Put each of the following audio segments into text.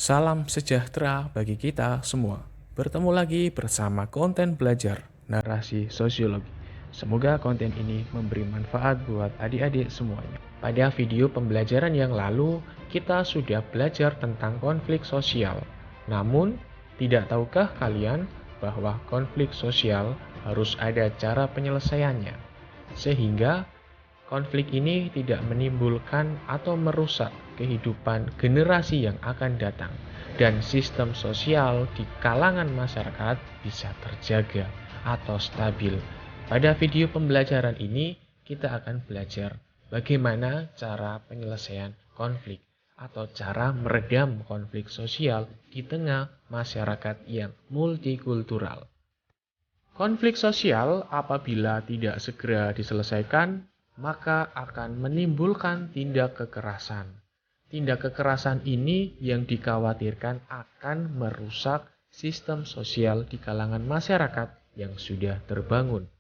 Salam sejahtera bagi kita semua. Bertemu lagi bersama konten belajar narasi sosiologi. Semoga konten ini memberi manfaat buat adik-adik semuanya. Pada video pembelajaran yang lalu, kita sudah belajar tentang konflik sosial. Namun, tidak tahukah kalian bahwa konflik sosial harus ada cara penyelesaiannya? Sehingga konflik ini tidak menimbulkan atau merusak kehidupan generasi yang akan datang, dan sistem sosial di kalangan masyarakat bisa terjaga atau stabil. Pada video pembelajaran ini, kita akan belajar bagaimana cara penyelesaian konflik atau cara meredam konflik sosial di tengah masyarakat yang multikultural. Konflik sosial apabila tidak segera diselesaikan, maka akan menimbulkan tindak kekerasan. Tindak kekerasan ini yang dikhawatirkan akan merusak sistem sosial di kalangan masyarakat yang sudah terbangun.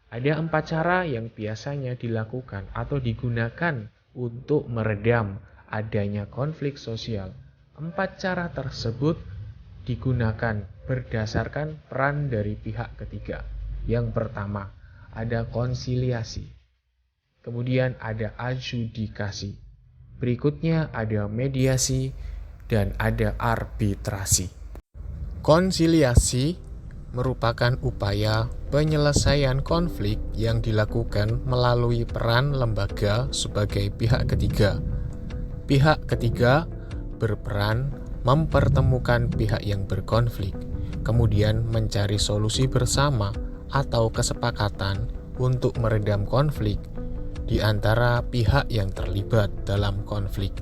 Ada 4 cara yang biasanya dilakukan atau digunakan untuk meredam adanya konflik sosial. 4 cara tersebut digunakan berdasarkan peran dari pihak ketiga. Yang pertama, ada konsiliasi. Kemudian ada adjudikasi. Berikutnya ada mediasi dan ada arbitrasi. Konsiliasi merupakan upaya penyelesaian konflik yang dilakukan melalui peran lembaga sebagai pihak ketiga. Pihak ketiga berperan mempertemukan pihak yang berkonflik, kemudian mencari solusi bersama atau kesepakatan untuk meredam konflik di antara pihak yang terlibat dalam konflik.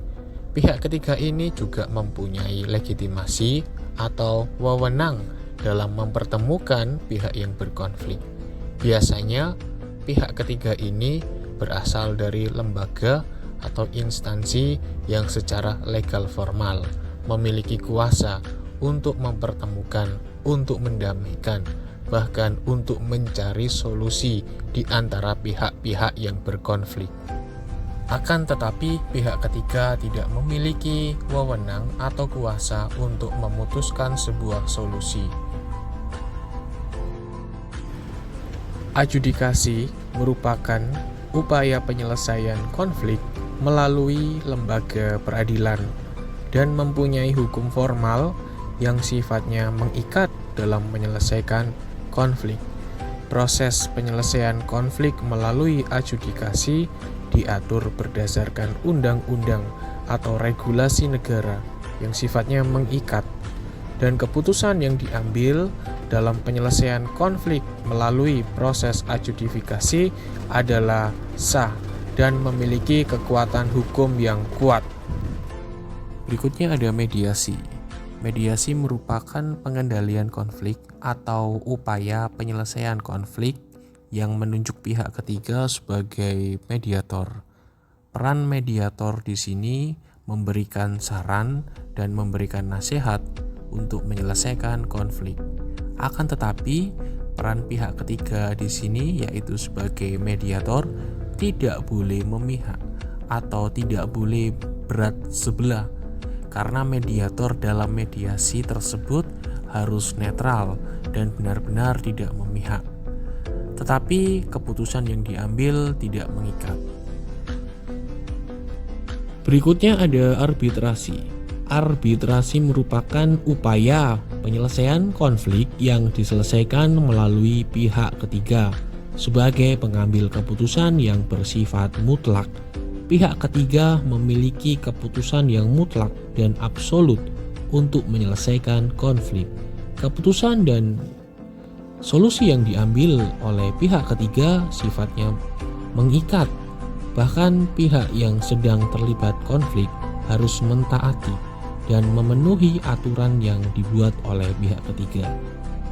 Pihak ketiga ini juga mempunyai legitimasi atau wewenang dalam mempertemukan pihak yang berkonflik. Biasanya, pihak ketiga ini berasal dari lembaga atau instansi yang secara legal formal memiliki kuasa untuk mempertemukan, untuk mendamaikan, bahkan untuk mencari solusi di antara pihak-pihak yang berkonflik. Akan tetapi, pihak ketiga tidak memiliki wewenang atau kuasa untuk memutuskan sebuah solusi. Adjudikasi merupakan upaya penyelesaian konflik melalui lembaga peradilan dan mempunyai hukum formal yang sifatnya mengikat dalam menyelesaikan konflik. Proses penyelesaian konflik melalui adjudikasi diatur berdasarkan undang-undang atau regulasi negara yang sifatnya mengikat, dan keputusan yang diambil dalam penyelesaian konflik melalui proses adjudifikasi adalah sah dan memiliki kekuatan hukum yang kuat. Berikutnya ada mediasi. Mediasi merupakan pengendalian konflik atau upaya penyelesaian konflik yang menunjuk pihak ketiga sebagai mediator. Peran mediator di sini memberikan saran dan memberikan nasihat untuk menyelesaikan konflik. Akan tetapi, peran pihak ketiga di sini yaitu sebagai mediator tidak boleh memihak atau tidak boleh berat sebelah, karena mediator dalam mediasi tersebut harus netral dan benar-benar tidak memihak. Tetapi keputusan yang diambil tidak mengikat. Berikutnya ada arbitrasi. Arbitrasi merupakan upaya penyelesaian konflik yang diselesaikan melalui pihak ketiga sebagai pengambil keputusan yang bersifat mutlak. Pihak ketiga memiliki keputusan yang mutlak dan absolut untuk menyelesaikan konflik. Keputusan dan solusi yang diambil oleh pihak ketiga sifatnya mengikat. Bahkan pihak yang sedang terlibat konflik harus mentaati dan memenuhi aturan yang dibuat oleh pihak ketiga.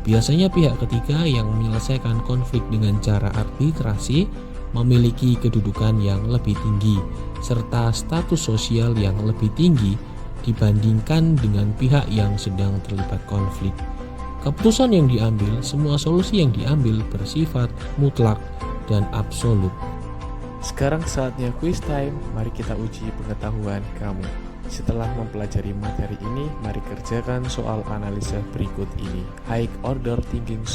Biasanya pihak ketiga yang menyelesaikan konflik dengan cara arbitrasi memiliki kedudukan yang lebih tinggi serta status sosial yang lebih tinggi dibandingkan dengan pihak yang sedang terlibat konflik. Keputusan yang diambil, semua solusi yang diambil bersifat mutlak dan absolut. Sekarang saatnya quiz time, mari kita uji pengetahuan kamu. Setelah mempelajari materi ini, mari kerjakan soal analisa berikut ini. High order thinking